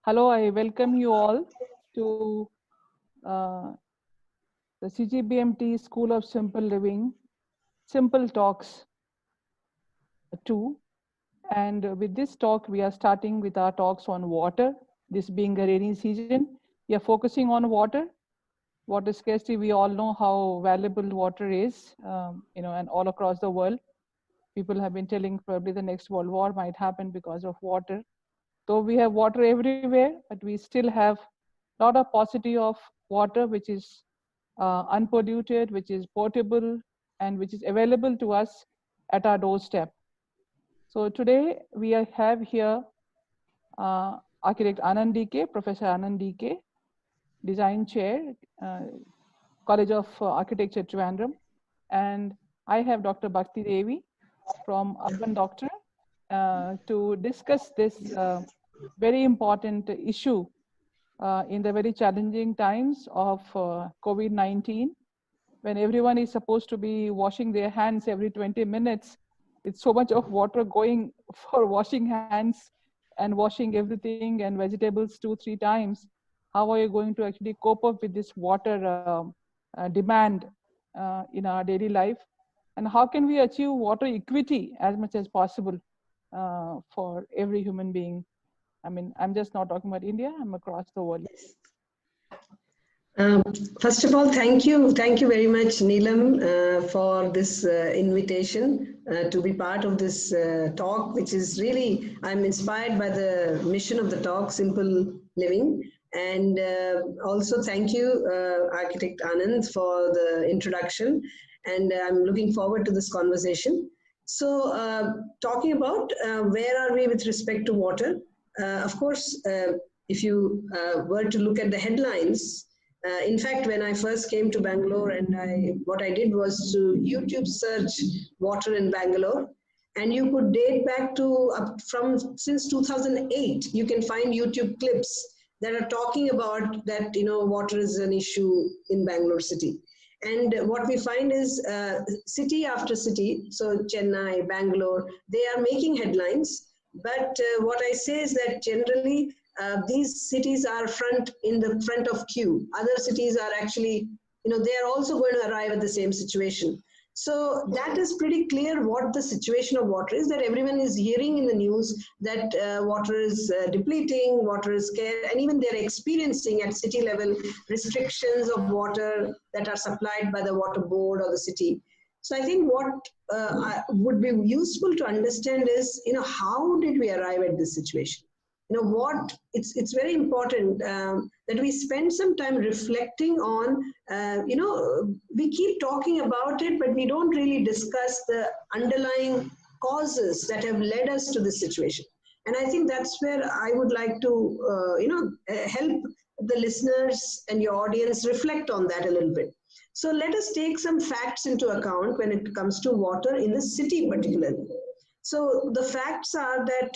Hello, I welcome you all to uh, the CGBMT School of Simple Living, Simple Talks 2. And with this talk, we are starting with our talks on water. This being a rainy season, we are focusing on water scarcity. We all know how valuable water is, and all across the world. People have been telling probably the next world war might happen because of water. Though we have water everywhere, but we still have a lot of paucity of water, which is unpolluted, which is portable, and which is available to us at our doorstep. So today have here architect Anand DK, Professor Anand DK, Design Chair, uh, College of Architecture, Trivandrum, and I have Dr. Bhakti Devi from Urban Doctor to discuss this very important issue in the very challenging times of COVID-19, when everyone is supposed to be washing their hands every 20 minutes, with so much of water going for washing hands and washing everything and vegetables 2-3 times. How are you going to actually cope up with this water demand in our daily life? And how can we achieve water equity as much as possible for every human being? I mean, I'm just not talking about India, I'm across the world. Um, First of all, thank you. Thank you very much, Neelam, for this invitation to be part of this talk, which is really, I'm inspired by the mission of the talk, Simple Living. And also thank you, Architect Anand, for the introduction. And I'm looking forward to this conversation. So talking about where are we with respect to water? Of course, if you were to look at the headlines, in fact, when I first came to Bangalore, and what I did was to YouTube search water in Bangalore, and you could date back to from since 2008. You can find YouTube clips that are talking about that water is an issue in Bangalore city. And what we find is city after city, so Chennai, Bangalore, they are making headlines. But what I say is that generally these cities are in the front of queue. Other cities are actually, they are also going to arrive at the same situation. So that is pretty clear what the situation of water is, that everyone is hearing in the news that water is depleting, water is scarce, and even they're experiencing at city level restrictions of water that are supplied by the water board or the city. So I think what would be useful to understand is, how did we arrive at this situation? It's very important that we spend some time reflecting on, we keep talking about it, but we don't really discuss the underlying causes that have led us to this situation. And I think that's where I would like to, help the listeners and your audience reflect on that a little bit. So let us take some facts into account when it comes to water in the city particularly. So the facts are that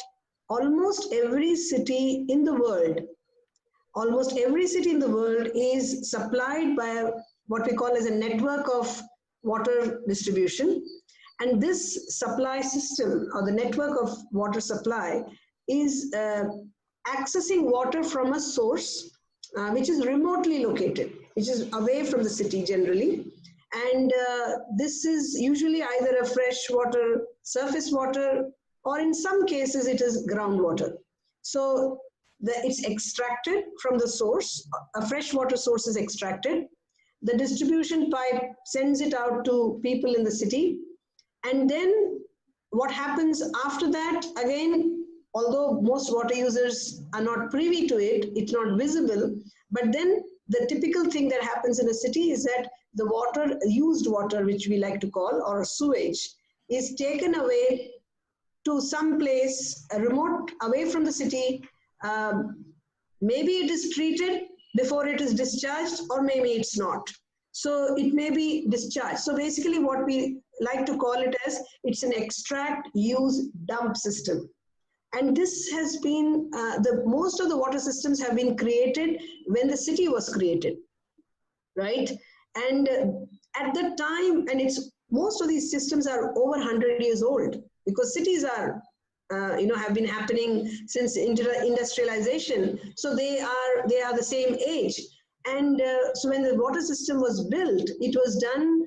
almost every city in the world, is supplied by what we call as a network of water distribution. And this supply system, or the network of water supply, is accessing water from a source which is remotely located, which is away from the city generally. And this is usually either a fresh water, surface water, or in some cases it is groundwater. So it's extracted from the source, a fresh water source is extracted. The distribution pipe sends it out to people in the city. And then what happens after that, again, although most water users are not privy to it, it's not visible, but then the typical thing that happens in a city is that the water, used water, which we like to call, or sewage, is taken away to some place remote away from the city. Maybe it is treated before it is discharged, or maybe it's not. So it may be discharged. So basically what we like to call it as, it's an extract, use, dump system. And this has been, most of the water systems have been created when the city was created, right? And at that time, and most of these systems are over 100 years old, because cities are have been happening since industrialization. So they are the same age. And so when the water system was built, it was done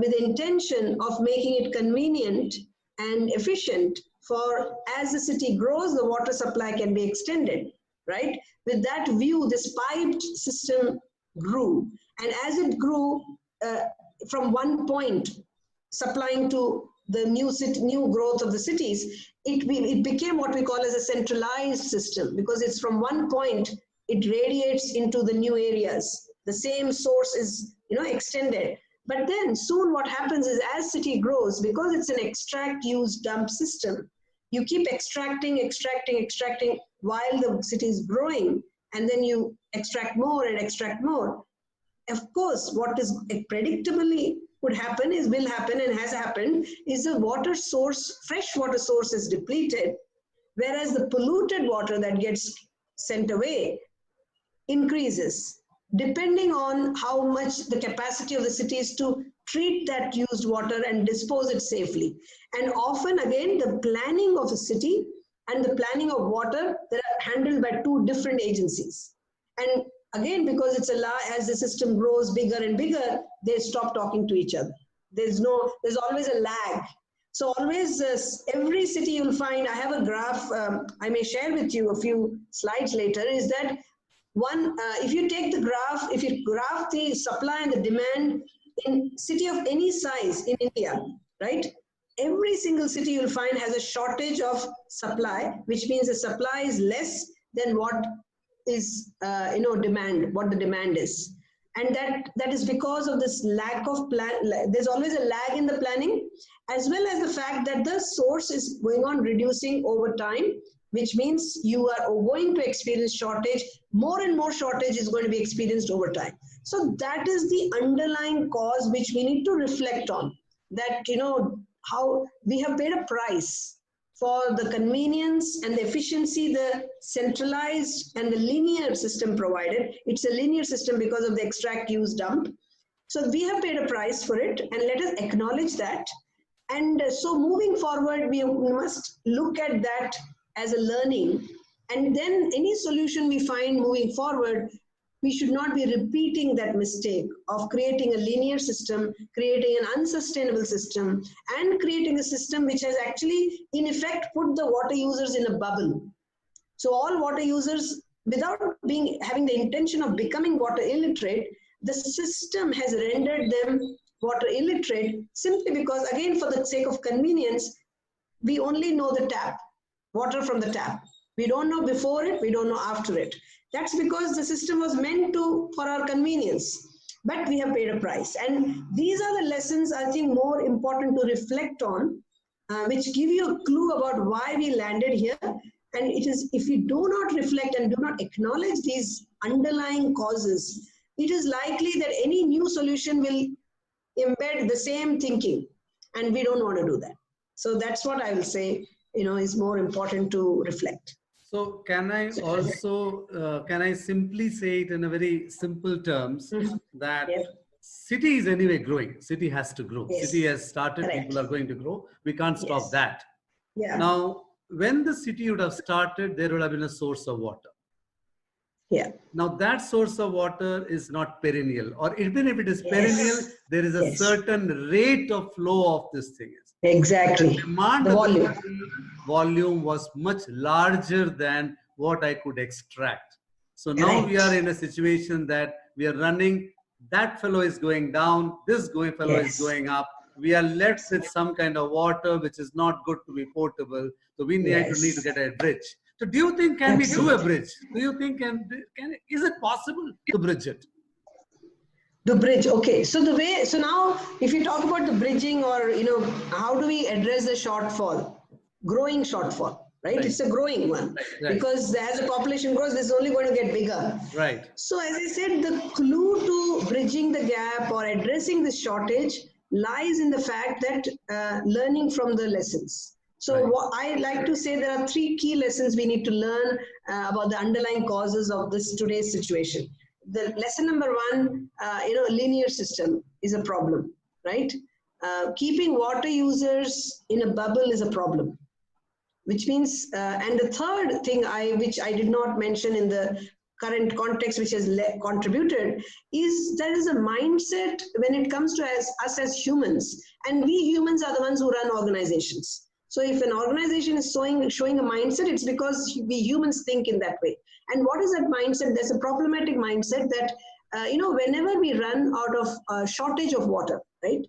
with the intention of making it convenient and efficient for, as the city grows, the water supply can be extended, right? With that view, this piped system grew. And as it grew, from one point, supplying to the new growth of the cities, it became what we call as a centralized system, because it's from one point, it radiates into the new areas. The same source is, extended. But then soon what happens is, as city grows, because it's an extract, use, dump system, you keep extracting while the city is growing, and then you extract more and extract more. Of course, what is predictably will happen and has happened is the water source, fresh water source is depleted, whereas the polluted water that gets sent away increases, depending on how much the capacity of the city is to treat that used water and dispose it safely. And often, again, the planning of a city and the planning of water, they are handled by two different agencies. And again, because it's as the system grows bigger and bigger, they stop talking to each other. There's always a lag. So always, every city you'll find, I have a graph, I may share with you a few slides later, is that if you take the graph, if you graph the supply and the demand in city of any size in India, right? Every single city you'll find has a shortage of supply, which means the supply is less than what is, demand, what the demand is. And that is because of this lack of there's always a lag in the planning, as well as the fact that the source is going on reducing over time, which means you are going to experience shortage. More and more shortage is going to be experienced over time. So that is the underlying cause which we need to reflect on, that, how we have paid a price for the convenience and the efficiency the centralized and the linear system provided. It's a linear system because of the extract, use, dump. So we have paid a price for it, and let us acknowledge that. And so moving forward, we must look at that as a learning. And then any solution we find moving forward, we should not be repeating that mistake of creating a linear system, creating an unsustainable system, and creating a system which has actually, in effect, put the water users in a bubble. So all water users, without having the intention of becoming water illiterate, the system has rendered them water illiterate simply because, again, for the sake of convenience, we only know the tap, water from the tap. We don't know before it, we don't know after it. That's because the system was meant for our convenience, but we have paid a price. And these are the lessons, I think, more important to reflect on, which give you a clue about why we landed here. And it is, if we do not reflect and do not acknowledge these underlying causes, it is likely that any new solution will embed the same thinking, and we don't want to do that. So that's what I will say, is more important to reflect. So can I also, can I simply say it in a very simple terms that city is anyway growing. City has to grow. Yes. City has started, Correct. People are going to grow. We can't stop that. Yeah. Now, when the city would have started, there would have been a source of water. Yeah. Now that source of water is not perennial, or even if it is perennial, there is a certain rate of flow of this thing. Exactly. The demand the of the volume was much larger than what I could extract. So now we are in a situation that we are running, that fellow is going down, this fellow is going up. We are left with some kind of water which is not good to be potable. So we need to get a bridge. So do you think, can we do a bridge? Do you think, is it possible to bridge it? The bridge, okay. So now if you talk about the bridging, or, how do we address the shortfall, growing shortfall, right? It's a growing one, because as the population grows, this is only going to get bigger. Right. So as I said, the clue to bridging the gap or addressing this shortage lies in the fact that learning from the lessons. So what I like to say, there are 3 key lessons we need to learn about the underlying causes of today's situation. The lesson number 1, a linear system is a problem, right? Keeping water users in a bubble is a problem. which means, and the third thing which I did not mention in the current context, which has contributed, is there is a mindset when it comes to us as humans, and we humans are the ones who run organizations. So if an organization is showing a mindset, it's because we humans think in that way. And what is that mindset? There's a problematic mindset that, whenever we run out of shortage of water, right?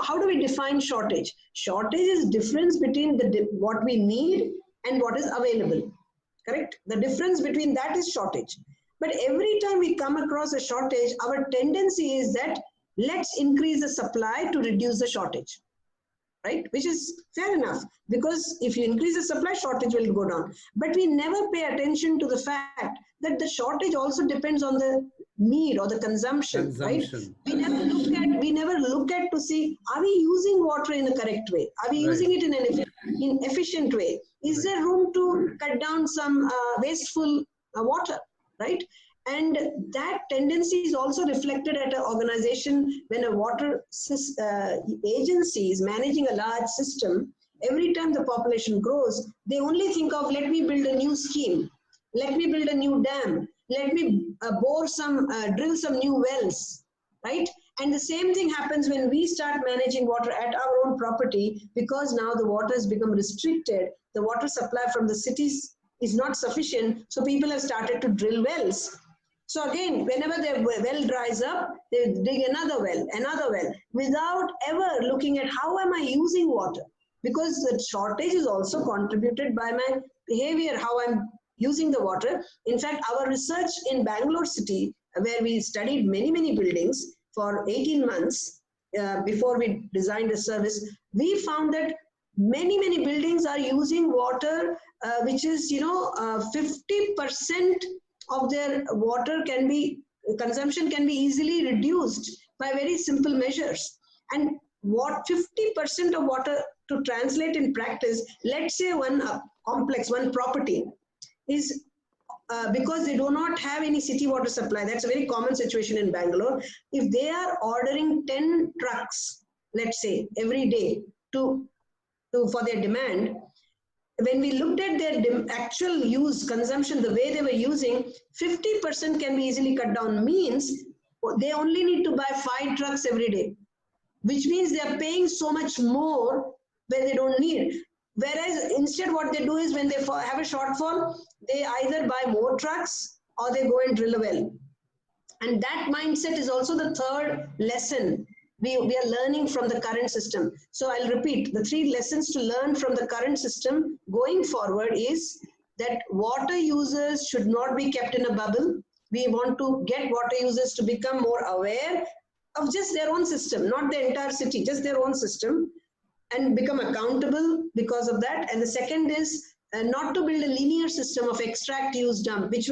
How do we define shortage? Shortage is difference between what we need and what is available, correct? The difference between that is shortage. But every time we come across a shortage, our tendency is that let's increase the supply to reduce the shortage. Right? Which is fair enough, because if you increase the supply, shortage will go down. But we never pay attention to the fact that the shortage also depends on the need or the consumption. Right? We never look at to see, are we using water in the correct way? Are we using it in an efficient way? Is there room to cut down some wasteful water? Right? And that tendency is also reflected at an organization when a water agency is managing a large system. Every time the population grows, they only think of, let me build a new scheme, let me build a new dam, let me drill some new wells, right? And the same thing happens when we start managing water at our own property, because now the water has become restricted. The water supply from the cities is not sufficient, so people have started to drill wells. So again, whenever their well dries up, they dig another well, without ever looking at how am I using water? Because the shortage is also contributed by my behavior, how I'm using the water. In fact, our research in Bangalore city, where we studied many buildings for 18 months before we designed a service, we found that many buildings are using water, which is, 50% of their water consumption can be easily reduced by very simple measures. And what 50% of water to translate in practice, let's say one property is because they do not have any city water supply. That's a very common situation in Bangalore. If they are ordering 10 trucks, let's say, every day for their demand, when we looked at their actual consumption, the way they were using, 50% can be easily cut down, means they only need to buy 5 trucks every day, which means they are paying so much more where they don't need. Whereas instead what they do is, when they have a shortfall, they either buy more trucks or they go and drill a well. And that mindset is also the third lesson we are learning from the current system. So I'll repeat, the 3 lessons to learn from the current system going forward is that water users should not be kept in a bubble. We want to get water users to become more aware of just their own system, not the entire city, just their own system, and become accountable because of that. And the second is not to build a linear system of extract, use, dump, which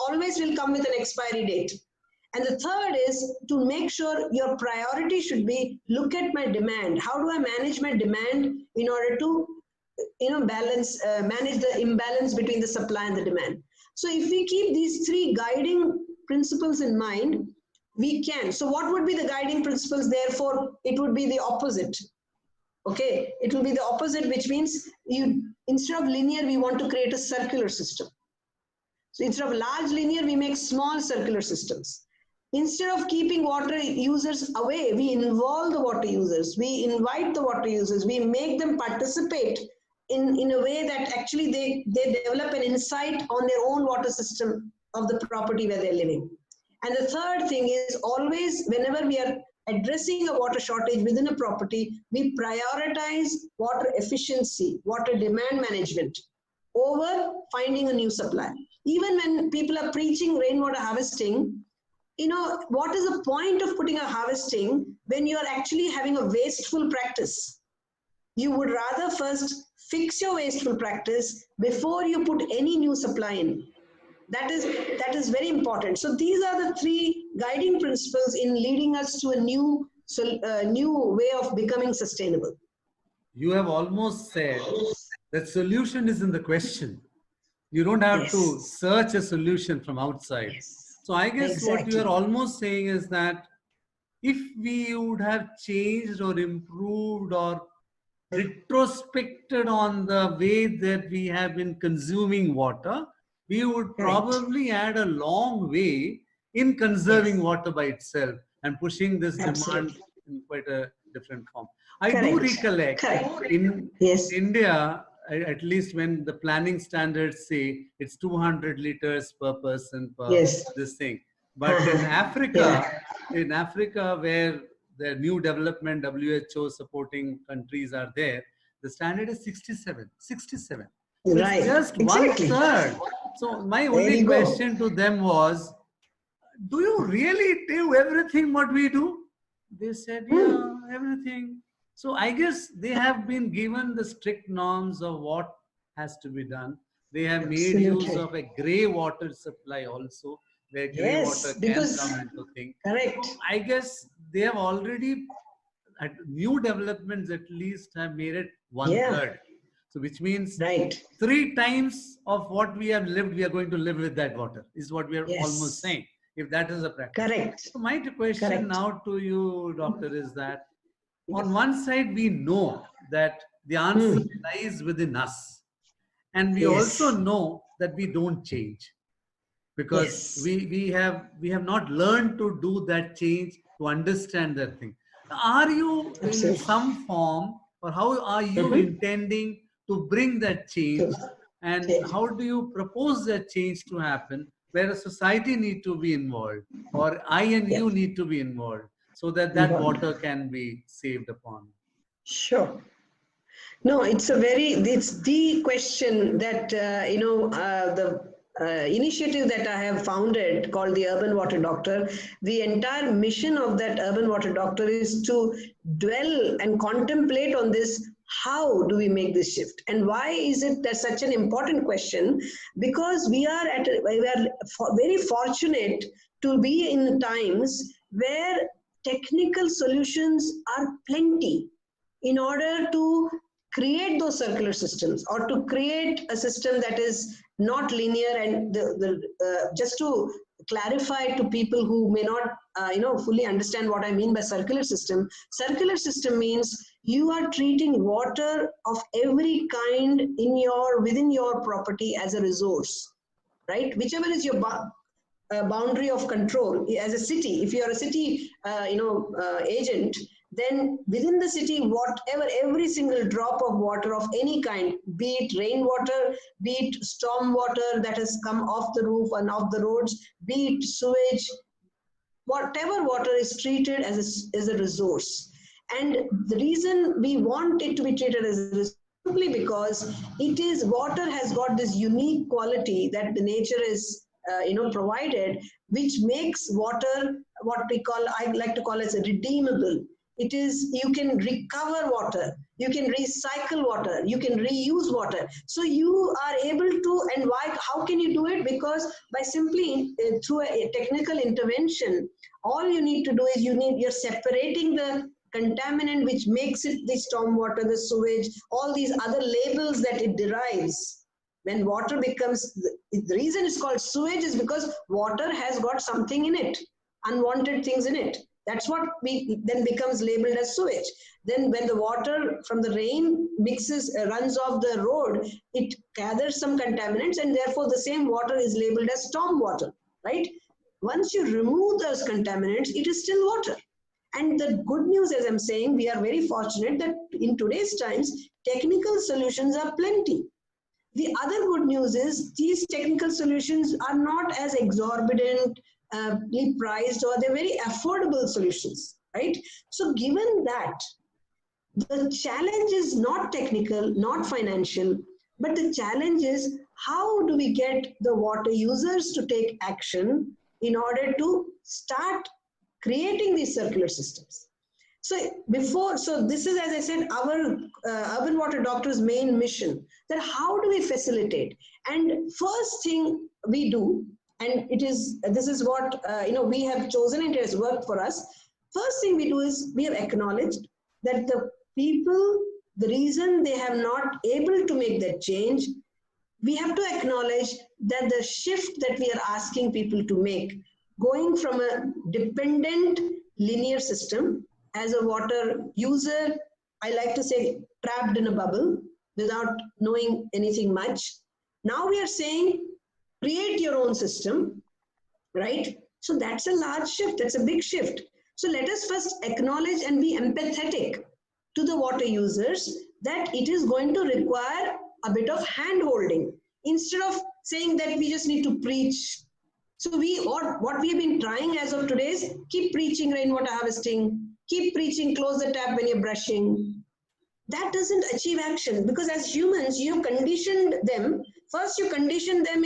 always will come with an expiry date. And the third is to make sure your priority should be, look at my demand. How do I manage my demand in order to manage the imbalance between the supply and the demand? So if we keep these 3 guiding principles in mind, we can. So what would be the guiding principles? Therefore, it would be the opposite. Okay, it will be the opposite, which means instead of linear, we want to create a circular system. So instead of large linear, we make small circular systems. Instead of keeping water users away, we involve the water users. We invite the water users. We make them participate in a way that actually they develop an insight on their own water system of the property where they're living. And the third thing is, always whenever we are addressing a water shortage within a property, we prioritize water efficiency, water demand management over finding a new supply. Even when people are preaching rainwater harvesting, what is the point of putting a harvesting when you are actually having a wasteful practice? You would rather first fix your wasteful practice before you put any new supply in. That is very important. So these are the 3 guiding principles in leading us to a new way of becoming sustainable. You have almost said that solution is in the question. You don't have to search a solution from outside. So I guess what you are almost saying is that if we would have changed or improved or retrospected on the way that we have been consuming water, we would probably add a long way in conserving water by itself and pushing this demand in quite a different form. I do recollect in India, at least when the planning standards say it's 200 liters per person per this thing. But in Africa, where the new development WHO supporting countries are there, the standard is 67. So it's just 1/3. So my only question to them was, do you really do everything what we do? They said, yeah, everything. So I guess they have been given the strict norms of what has to be done. They have made use of a grey water supply also, where grey water can come into thing. So I guess they have already, at new developments at least, have made it 1/3. So which means 3 times of what we have lived, we are going to live with that water, is what we are almost saying, if that is a practice. So my question now to you, doctor, is that on one side, we know that the answer lies within us. And we also know that we don't change, because we have not learned to do that change, to understand that thing. Are you in some form, or how are you intending to bring that change, and how do you propose that change to happen, where a society need to be involved, or I and you need to be involved, so that that water can be saved upon? Sure. No, it's the question that, the initiative that I have founded called the Urban Water Doctor. The entire mission of that Urban Water Doctor is to dwell and contemplate on this. How do we make this shift? And why is it that such an important question? Because we are very fortunate to be in times where technical solutions are plenty in order to create those circular systems, or to create a system that is not linear. And just to clarify to people who may not fully understand what I mean by circular system means you are treating water of every kind within your property as a resource, right? Whichever is your boundary of control. As a city, if you are a city agent, then within the city, every single drop of water of any kind, be it rainwater, be it storm water that has come off the roof and off the roads, be it sewage, whatever water is treated as a resource. And the reason we want it to be treated as a resource simply because water has got this unique quality that the nature is provided, which makes water I like to call as a redeemable. It is, you can recover water, you can recycle water, you can reuse water. So you are able to, and why? How can you do it? Because by simply through a technical intervention, all you need to do is you're separating the contaminant which makes it the stormwater, the sewage, all these other labels that it derives. When water becomes, the reason it's called sewage is because water has got something in it, unwanted things in it. That's what then becomes labeled as sewage. Then when the water from the rain runs off the road, it gathers some contaminants, and therefore the same water is labeled as storm water, right? Once you remove those contaminants, it is still water. And the good news, as I'm saying, we are very fortunate that in today's times, technical solutions are plenty. The other good news is these technical solutions are not as exorbitant, priced, or they're very affordable solutions, right? So given that, the challenge is not technical, not financial, but the challenge is how do we get the water users to take action in order to start creating these circular systems. So this is, as I said, our Urban Water Doctor's main mission, that how do we facilitate? And first thing we do, and this is what we have chosen and it has worked for us. First thing we do is we have acknowledged that the people, the reason they have not able to make that change, we have to acknowledge that the shift that we are asking people to make, going from a dependent linear system as a water user, I like to say trapped in a bubble without knowing anything much. Now we are saying, create your own system, right? So that's a large shift. That's a big shift. So let us first acknowledge and be empathetic to the water users that it is going to require a bit of hand holding instead of saying that we just need to preach. So what we have been trying as of today is keep preaching rainwater harvesting, keep preaching close the tap when you're brushing. That doesn't achieve action, because as humans, you have conditioned them. First, you condition them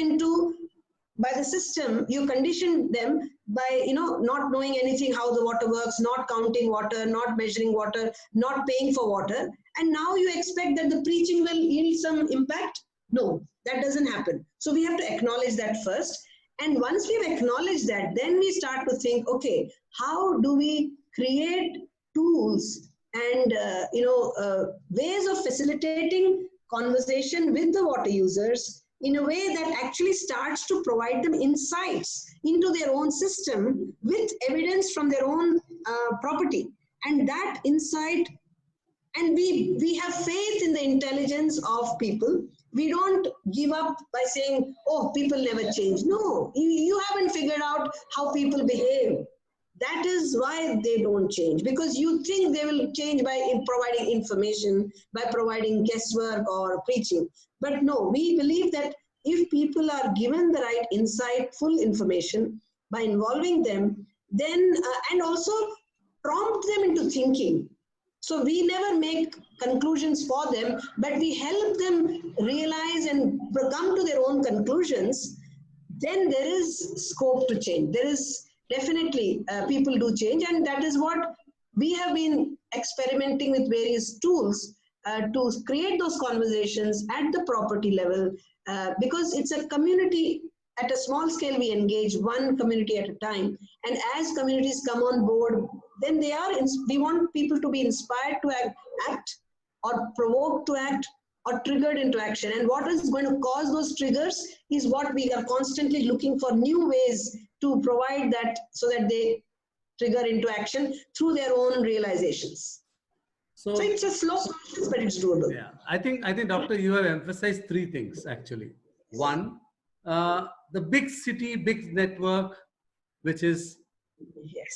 by the system, you condition them by, not knowing anything how the water works, not counting water, not measuring water, not paying for water. And now you expect that the preaching will yield some impact? No, that doesn't happen. So we have to acknowledge that first. And once we've acknowledged that, then we start to think, okay, how do we create tools and ways of facilitating conversation with the water users in a way that actually starts to provide them insights into their own system with evidence from their own property. And that insight, and we have faith in the intelligence of people. We don't give up by saying, oh, people never change. No, you haven't figured out how people behave. That is why they don't change, because you think they will change by providing information, by providing guesswork or preaching. But no, we believe that if people are given the right insightful information by involving them, then and also prompt them into thinking. So we never make conclusions for them, but we help them realize and come to their own conclusions. Then there is scope to change. There is definitely people do change, and that is what we have been experimenting with various tools to create those conversations at the property level, because it's a community. At a small scale, we engage one community at a time, and as communities come on board, then we want people to be inspired to act or provoked to act or triggered into action. And what is going to cause those triggers is what we are constantly looking for, new ways to provide that so that they trigger into action through their own realizations. So it's a slow process, but it's doable. Yeah, I think, Doctor, you have emphasized three things actually. One, the big city, big network, which is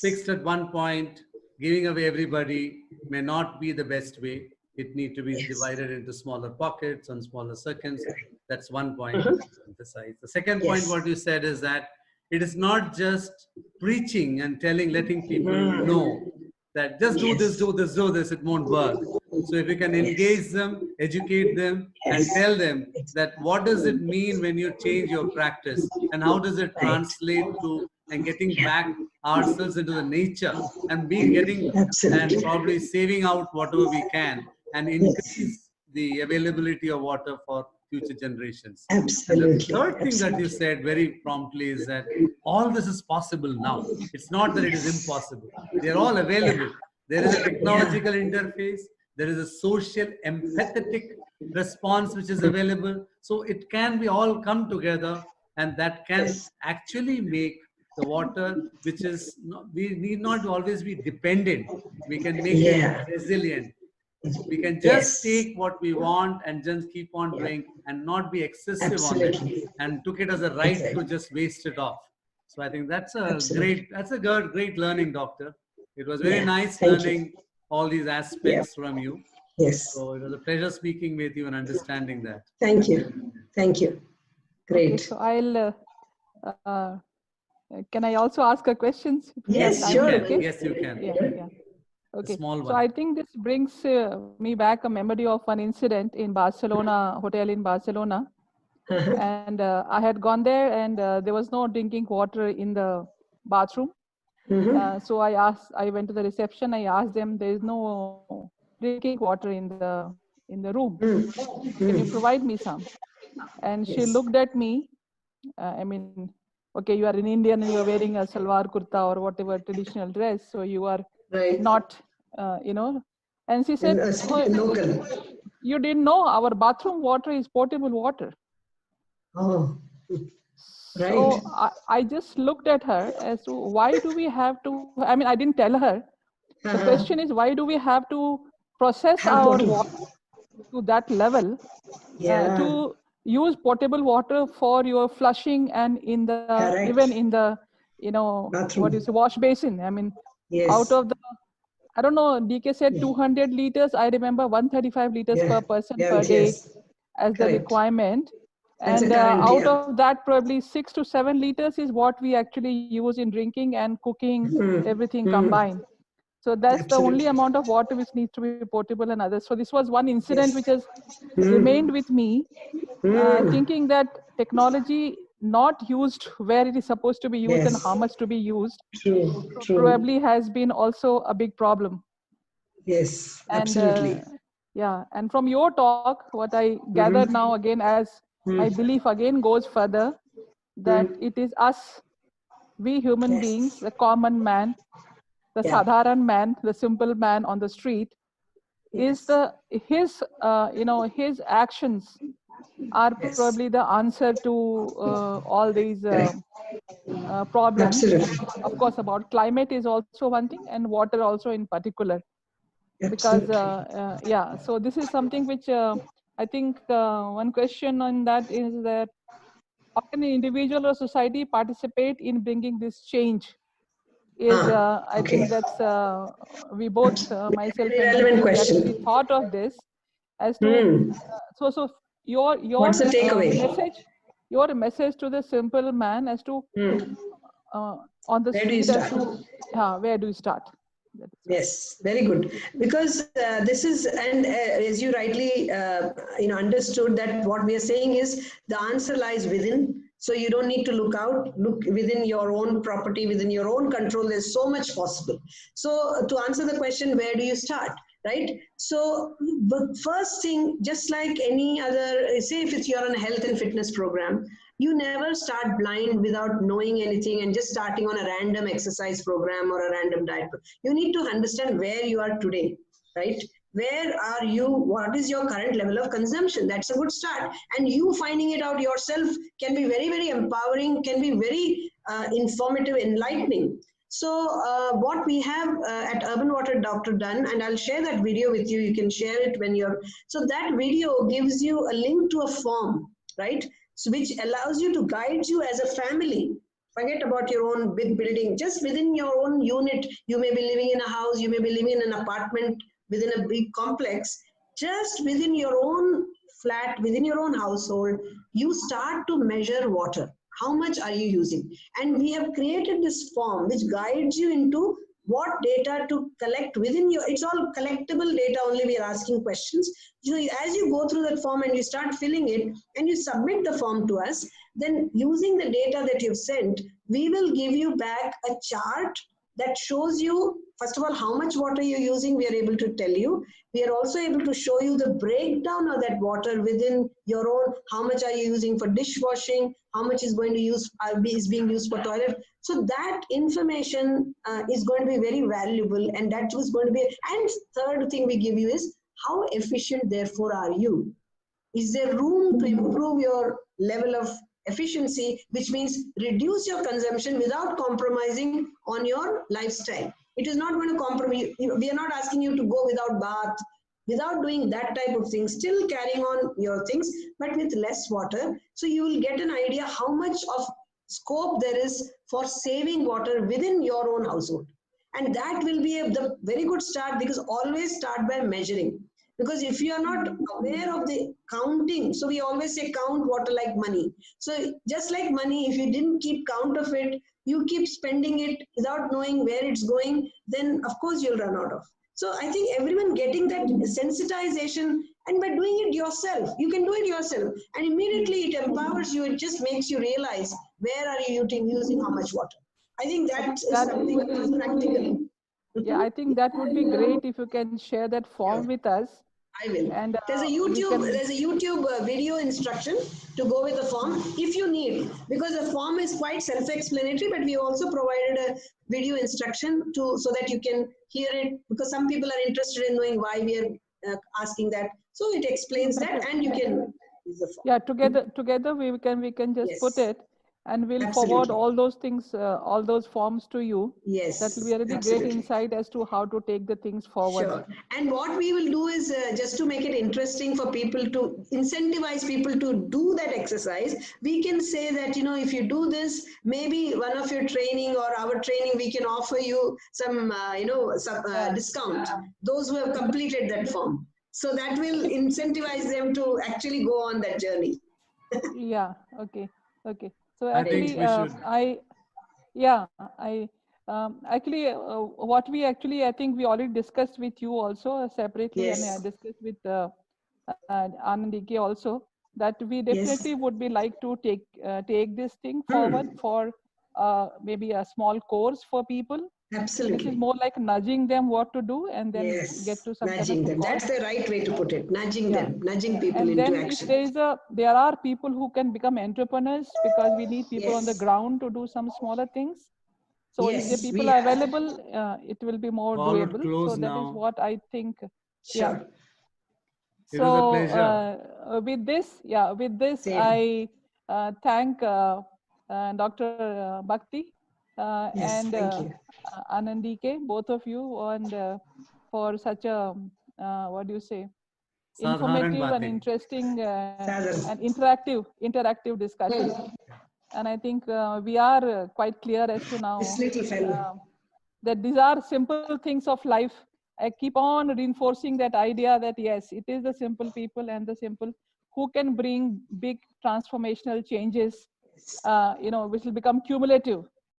fixed at one point, giving away everybody may not be the best way. It needs to be divided into smaller pockets and smaller circuits. That's one point to emphasize. The second point, what you said is that it is not just preaching and letting people know that just do this, do this, do this, it won't work. So if you can engage them, educate them, and tell them that what does it mean when you change your practice, and how does it translate to and getting back ourselves into the nature and and probably saving out whatever we can and increase the availability of water for future generations. Absolutely. And the third thing that you said very promptly is that all this is possible now. It's not that it is impossible. They're all available. There is a technological interface. There is a social, empathetic response which is available. So it can be all come together, and that can actually make the water, which is, we need not always be dependent. We can make it resilient. We can just take what we want and just keep on doing and not be excessive on it, and took it as a right to just waste it off. So I think that's a great learning, Doctor. It was very nice learning all these aspects from you. Yes. So it was a pleasure speaking with you and understanding that. Thank you. Thank you. Great. Okay, so I'll, can I also ask a question? Yes, sure. Okay? Yes, you can. Yeah. Okay. Small one. So I think this brings me back a memory of an incident in Barcelona, hotel in Barcelona. And I had gone there, and there was no drinking water in the bathroom. So I went to the reception. I asked them, there is no drinking water in the room. Can you provide me some? And she looked at me. Okay, you are an Indian and you are wearing a salwar kurta or whatever traditional dress, so you are not, And she said, local. You didn't know our bathroom water is potable water. Oh, right. So I just looked at her as to why do we have to, I didn't tell her. The question is, why do we have to process our water to that level Yeah. to use potable water for your flushing and in the Correct. even in the what Bathroom. is wash basin. I mean, Yes. out of the, I don't know, DK said 200 liters. I remember 135 liters Yeah. per person Yeah, per day yes. as the Correct. requirement. That's And a current, out yeah. of that, probably 6 to 7 liters is what we actually use in drinking and cooking, everything combined. So that's the only Absolutely. amount of water which needs to be potable and others. So this was one incident Yes. which has remained with me, thinking that technology not used where it is supposed to be used and Yes. how much to be used True, true. probably has been also a big problem. Yes, And absolutely. yeah, and from your talk, what I gathered now again, as my belief again goes further, that it is us, we human beings, Yes. the common man, the Yeah. sadharan man, the simple man on the street, is Yes. his actions are Yes. probably the answer to all these Correct. problems. And Absolutely. of course, about climate is also one thing, and water also in particular. Because Absolutely. yeah, so this is something which I think one question on that is that how can an individual or society participate in bringing this change is I Okay. think that's we both myself Very and relevant DK, we actually question. thought of this as to so your What's the takeaway? message to the simple man as to on the Where do you street as start? to where do you start. Yes, very good. Because this is, and as you rightly understood, that what we are saying is the answer lies within. So you don't need to look out. Look within your own property, within your own control. There's so much possible. So to answer the question, where do you start? Right. So the first thing, just like any other, say if it's you're on a health and fitness program, you never start blind without knowing anything and just starting on a random exercise program or a random diet. You need to understand where you are today, right? Where are you? What is your current level of consumption? That's a good start. And you finding it out yourself can be very, very empowering, can be very informative, enlightening. So what we have at Urban Water Doctor done, and I'll share that video with you. You can share it when you're, so that video gives you a link to a form, right? So which allows you to guide you as a family. Forget about your own big building. Just within your own unit, you may be living in a house, you may be living in an apartment within a big complex. Just within your own flat, within your own household, you start to measure water. How much are you using? And we have created this form which guides you into what data to collect within your, it's all collectible data only, we are asking questions. So as you go through that form and you start filling it and you submit the form to us, then using the data that you've sent, we will give you back a chart that shows you, first of all, how much water you're using, we are able to tell you. We are also able to show you the breakdown of that water within your own, how much are you using for dishwashing, how much is going to use, is being used for toilet. So that information is going to be very valuable, and that was going to be, and third thing we give you is, how efficient therefore are you? Is there room to improve your level of efficiency, which means reduce your consumption without compromising on your lifestyle? It is not going to compromise. We are not asking you to go without bath, without doing that type of thing, still carrying on your things, but with less water. So you will get an idea how much of scope there is for saving water within your own household. And that will be the very good start, because always start by measuring. Because if you are not aware of the counting, so we always say count water like money. So just like money, if you didn't keep count of it, you keep spending it without knowing where it's going, then of course you'll run out of. So I think everyone getting that sensitization, and by doing it yourself, you can do it yourself, and immediately it empowers you. It just makes you realize where are you using how much water. I think that is something that is practical. Yeah, I think that would be great if you can share that form with us. I will. And There's a YouTube video instruction to go with the form if you need, because the form is quite self-explanatory, but we also provided a video instruction to, so that you can hear it, because some people are interested in knowing why we are asking that. So it explains that, and you can use the form. Yeah, together we can just put Yes. it. and we'll Absolutely. forward all those things, all those forms to you. Yes, That will be a really absolutely. great insight as to how to take the things forward. Sure. And what we will do is just to make it interesting for people, to incentivize people to do that exercise, we can say that, you know, if you do this, maybe one of your training or our training, we can offer you some, you know, some discount, those who have completed that form. So that will incentivize them to actually go on that journey. Yeah, okay, okay. So I think actually, we should. actually, what we actually, I think we already discussed with you also separately, and I Yes. discussed with Anandike also, that we Yes. definitely would be like to take this thing forward for maybe a small course for people. Absolutely. This is more like nudging them what to do, and then Yes, get to some nudging kind of a them. That's course. the right way to put it. Nudging Yeah. them, nudging people And into then if action. there are people who can become entrepreneurs, because we need people on the Yes. ground to do some smaller things. So if the Yes, people we are have. available, it will be more Call would doable. close So that is now. what I think. Sure. Yeah. It was a So pleasure. with this, Same. I thank Dr. Bhakti Yes, and thank you. Anandike, both of you, and for such a what do you say, Sadharan informative and Bate. interesting Sadhana. and interactive discussion. And I think we are quite clear as to now This little fellow. that these are simple things of life. I keep on reinforcing that idea that yes, it is the simple people and the simple who can bring big transformational changes, you know, which will become cumulative.